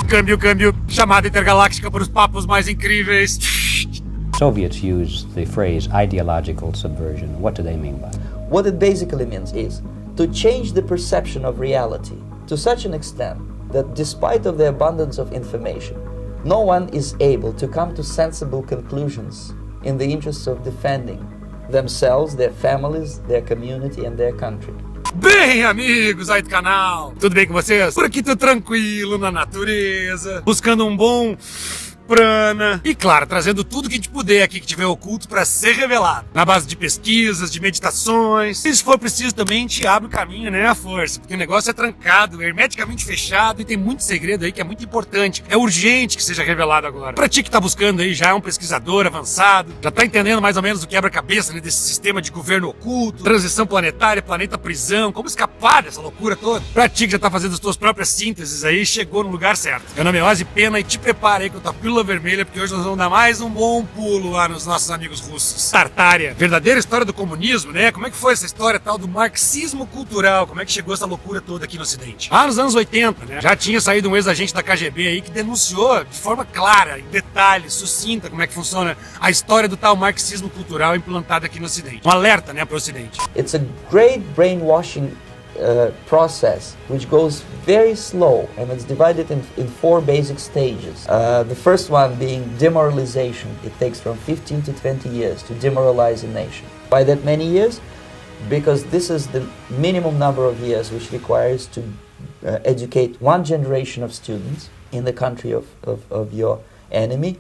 Câmbio, chamada intergaláctica para os papos mais incríveis. Soviets used the phrase ideological subversion. What do they mean by it? What it basically means is to change the perception of reality to such an extent that despite of the abundance of information, no one is able to come to sensible conclusions in the interests of defending themselves, their families, their community and their country. Bem, amigos aí do canal, tudo bem com vocês? Por aqui tô tranquilo na natureza, buscando um bom prana e, claro, trazendo tudo que a gente puder aqui que tiver oculto para ser revelado, na base de pesquisas, de meditações. E se for preciso também, a gente abre o caminho, né, a força, porque o negócio é trancado, hermeticamente fechado e tem muito segredo aí que é muito importante, é urgente que seja revelado agora. Pra ti que tá buscando aí, já é um pesquisador avançado, já tá entendendo mais ou menos o quebra-cabeça, né, desse sistema de governo oculto, transição planetária, planeta prisão, como escapar dessa loucura toda. Pra ti que já tá fazendo as tuas próprias sínteses aí, chegou no lugar certo. Meu nome é Ozzi, pena, e te prepara aí com a tua pílula vermelha, porque hoje nós vamos dar mais um bom pulo lá nos nossos amigos russos. Tartária, verdadeira história do comunismo, né? Como é que foi essa história tal do marxismo cultural? Como é que chegou essa loucura toda aqui no Ocidente? Lá nos anos 80, né? Já tinha saído um ex-agente da KGB aí que denunciou de forma clara, em detalhes, sucinta, como é que funciona a história do tal marxismo cultural implantado aqui no Ocidente. Um alerta, né, para o Ocidente. It's a great brainwashing process which goes very slow, and it's divided in four basic stages. The first one being demoralization. It takes from 15 to 20 years to demoralize a nation. Why that many years? Because this is the minimum number of years which requires to educate one generation of students in the country of your enemy,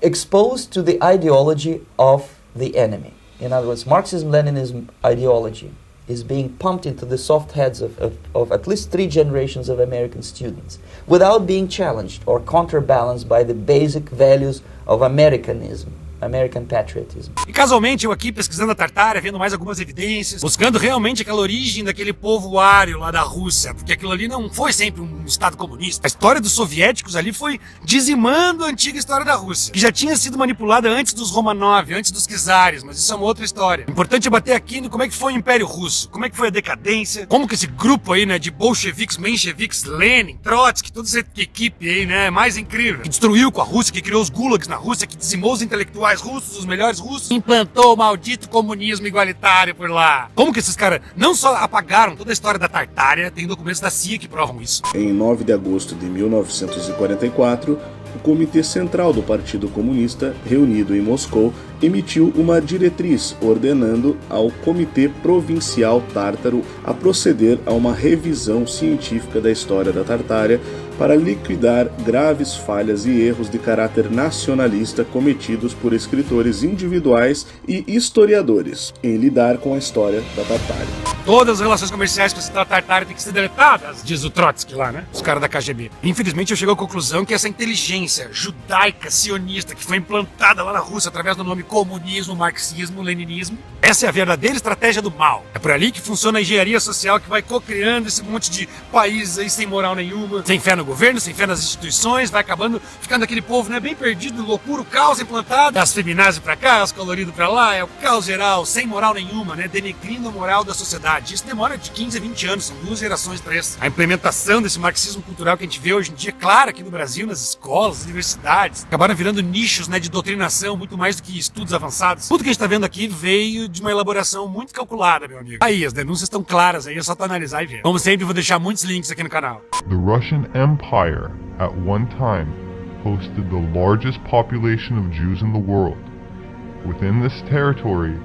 exposed to the ideology of the enemy. In other words, Marxism-Leninism ideology is being pumped into the soft heads of at least 3 generations of American students without being challenged or counterbalanced by the basic values of Americanism, American patriotism. E casualmente eu aqui pesquisando a Tartária, vendo mais algumas evidências, buscando realmente aquela origem daquele povo ário lá da Rússia, porque aquilo ali não foi sempre um estado comunista. A história dos soviéticos ali foi dizimando a antiga história da Rússia, que já tinha sido manipulada antes dos Romanov, antes dos czares, mas isso é uma outra história. Importante é bater aqui no como é que foi o Império Russo, como é que foi a decadência, como que esse grupo aí, né, de bolcheviques, mencheviques, Lenin, Trotsky, toda essa equipe aí, né, mais incrível, que destruiu com a Rússia, que criou os gulags na Rússia, que dizimou os intelectuais russos, os melhores russos, implantou o maldito comunismo igualitário por lá. Como que esses caras não só apagaram toda a história da Tartária, tem documentos da CIA que provam isso. Em 9 de agosto de 1944, o Comitê Central do Partido Comunista, reunido em Moscou, emitiu uma diretriz ordenando ao Comitê Provincial Tártaro a proceder a uma revisão científica da história da Tartária para liquidar graves falhas e erros de caráter nacionalista cometidos por escritores individuais e historiadores em lidar com a história da Tartária. Todas as relações comerciais com essa Tartária têm que ser deletadas, diz o Trotsky lá, né? Os caras da KGB. Infelizmente eu chego à conclusão que essa inteligência judaica, sionista, que foi implantada lá na Rússia através do nome comunismo, marxismo, leninismo, essa é a verdadeira estratégia do mal. É por ali que funciona a engenharia social que vai co-criando esse monte de países aí sem moral nenhuma, sem fé no governo, sem fé nas instituições, vai acabando ficando aquele povo, né, bem perdido, loucura, o caos implantado, as feminazes pra cá, as coloridos pra lá, é o caos geral, sem moral nenhuma, né, denegrindo a moral da sociedade. Isso demora de 15 a 20 anos, são 2 gerações pra isso. A implementação desse marxismo cultural que a gente vê hoje em dia, claro, aqui no Brasil, nas escolas, nas universidades, acabaram virando nichos, né, de doutrinação, muito mais do que estudos avançados. Tudo que a gente tá vendo aqui veio de uma elaboração muito calculada, meu amigo. Aí, as denúncias estão claras aí, é só tu analisar e ver. Como sempre, vou deixar muitos links aqui no canal. The Russian Empire, at one time, hosted the largest population of Jews in the world. Within this territory,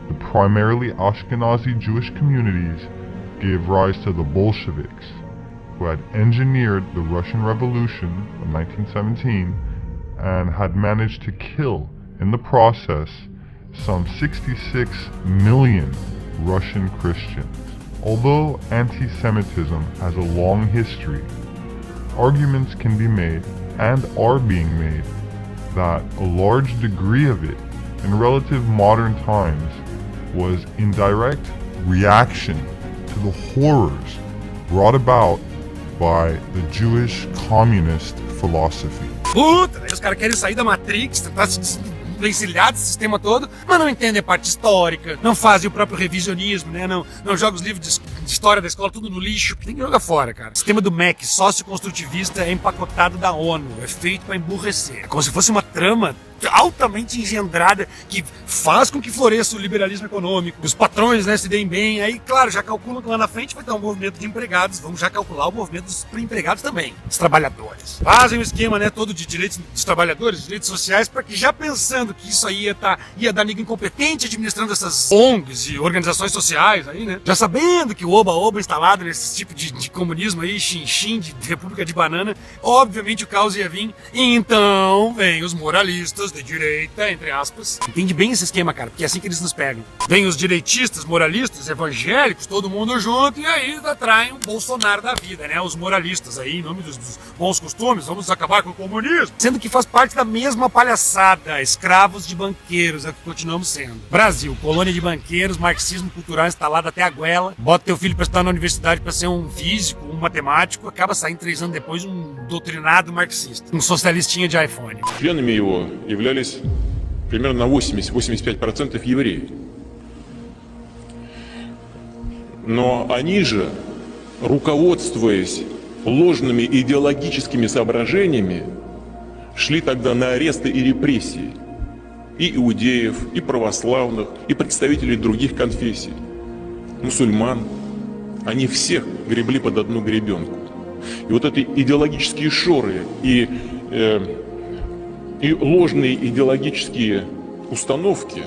the primarily Ashkenazi Jewish communities gave rise to the Bolsheviks, who had engineered the Russian Revolution of 1917 and had managed to kill, in the process, some 66 million Russian Christians. Although anti-Semitism has a long history, arguments can be made, and are being made, that a large degree of it, in relative modern times, was in direct reaction to the horrors brought about by the Jewish communist philosophy. Puta, os caras querem sair da Matrix, tentar se desvencilhar desse sistema todo, mas não entendem a parte histórica, não fazem o próprio revisionismo, né? Não jogam os livros de história da escola, tudo no lixo, tem que jogar fora, cara. O sistema do MEC, sócio-construtivista, é empacotado da ONU, é feito pra emburrecer. É como se fosse uma trama altamente engendrada que faz com que floresça o liberalismo econômico, os patrões, né, se deem bem, aí, claro, já calculam que lá na frente vai ter um movimento de empregados, vamos já calcular o movimento dos empregados também, dos trabalhadores. Fazem um esquema, né, todo de direitos dos trabalhadores, direitos sociais, para que já pensando que isso aí ia dar nego incompetente administrando essas ONGs e organizações sociais aí, né, já sabendo que o oba-oba instalado nesse tipo de comunismo aí, xin-xin, de república de banana, obviamente o caos ia vir, e então vem os moralistas de direita, entre aspas. Entende bem esse esquema, cara, porque é assim que eles nos pegam. Vem os direitistas, moralistas, evangélicos, todo mundo junto, e aí atraem o Bolsonaro da vida, né? Os moralistas aí, em nome dos bons costumes, vamos acabar com o comunismo. Sendo que faz parte da mesma palhaçada, escravos de banqueiros, é o que continuamos sendo. Brasil, colônia de banqueiros, marxismo cultural instalado até a goela, bota teu filho pra estudar na universidade pra ser um físico, um matemático, acaba saindo 3 anos depois um doutrinado marxista, um socialistinha de iPhone. Членами его являлись примерно на 80-85% евреи. Но они же, руководствуясь ложными идеологическими соображениями, шли тогда на аресты и репрессии и иудеев, и православных, и представителей других конфессий, мусульман. Они всех гребли под одну гребенку. И вот эти идеологические шоры и ложные идеологические установки.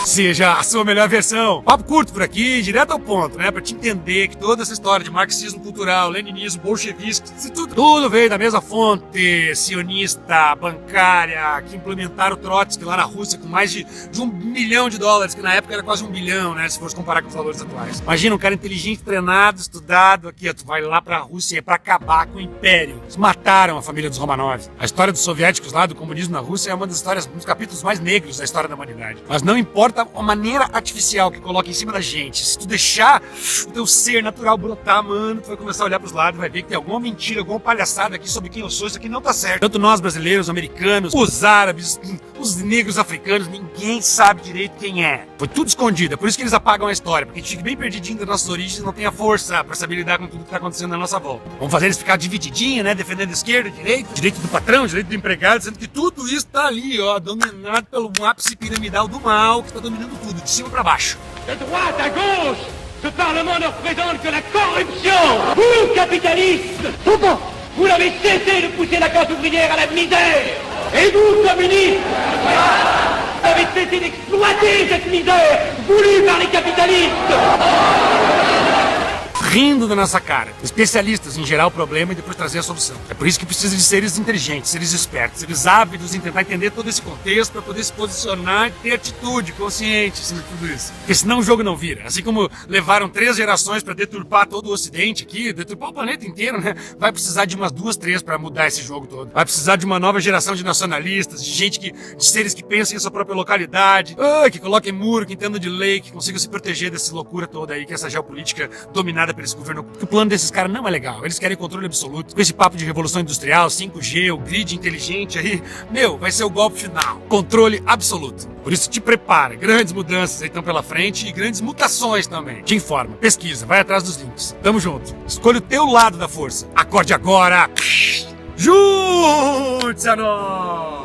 Seja a sua melhor versão. Papo curto por aqui, direto ao ponto, né? Pra te entender que toda essa história de marxismo cultural, leninismo, bolchevismo, tudo veio da mesma fonte sionista, bancária, que implementaram o Trotsky lá na Rússia com mais de $1 bilhão, que na época era quase 1 bilhão, né? Se fosse comparar com os valores atuais. Imagina um cara inteligente, treinado, estudado, aqui, ó, tu vai lá pra Rússia pra acabar com o Império. Eles mataram a família dos Romanov. A história dos soviéticos lá, do comunismo na Rússia, é uma das histórias, um dos capítulos mais negros da história da humanidade. Mas não importa a maneira artificial que coloca em cima da gente. Se tu deixar o teu ser natural brotar, mano, tu vai começar a olhar pros lados e vai ver que tem alguma mentira, alguma palhaçada aqui sobre quem eu sou. Isso aqui não tá certo. Tanto nós brasileiros, americanos, os árabes, os negros africanos, ninguém sabe direito quem é. Foi tudo escondido. É por isso que eles apagam a história, porque a gente fica bem perdidinho das nossas origens e não tem a força pra saber lidar com tudo que tá acontecendo na nossa volta. Vamos fazer eles ficar divididinho, né? Defendendo a esquerda, direita, direito do patrão, direito do empregado, sendo que tudo isso tá ali, ó, dominado pelo ápice piramidal do mal que tá dominando tudo, de cima pra baixo. De droite à gauche, ce Parlement ne représente que la corruption. Vous, capitalistes, vous n'avez cessé de pousser la classe ouvrière à la misère. Et vous, communistes, vous avez cessé d'exploiter cette misère voulue par les capitalistes. Rindo da nossa cara. Especialistas em gerar o problema e depois trazer a solução. É por isso que precisa de seres inteligentes, seres espertos, seres ávidos em tentar entender todo esse contexto para poder se posicionar e ter atitude consciente em tudo isso. Porque senão o jogo não vira. Assim como levaram 3 gerações para deturpar todo o Ocidente aqui, deturpar o planeta inteiro, né? Vai precisar de umas 2, 3 para mudar esse jogo todo. Vai precisar de uma nova geração de nacionalistas, de gente de seres que pensem em sua própria localidade, que coloquem muro, que entendam de lei, que consigam se proteger dessa loucura toda aí, que essa geopolítica dominada por esse governo. Porque o plano desses caras não é legal. Eles querem controle absoluto. Com esse papo de revolução industrial, 5G, o grid inteligente aí, vai ser o golpe final. Controle absoluto. Por isso te prepara. Grandes mudanças aí estão pela frente e grandes mutações também. Te informa, pesquisa, vai atrás dos links. Tamo junto. Escolha o teu lado da força. Acorde agora. Junte-se a nós!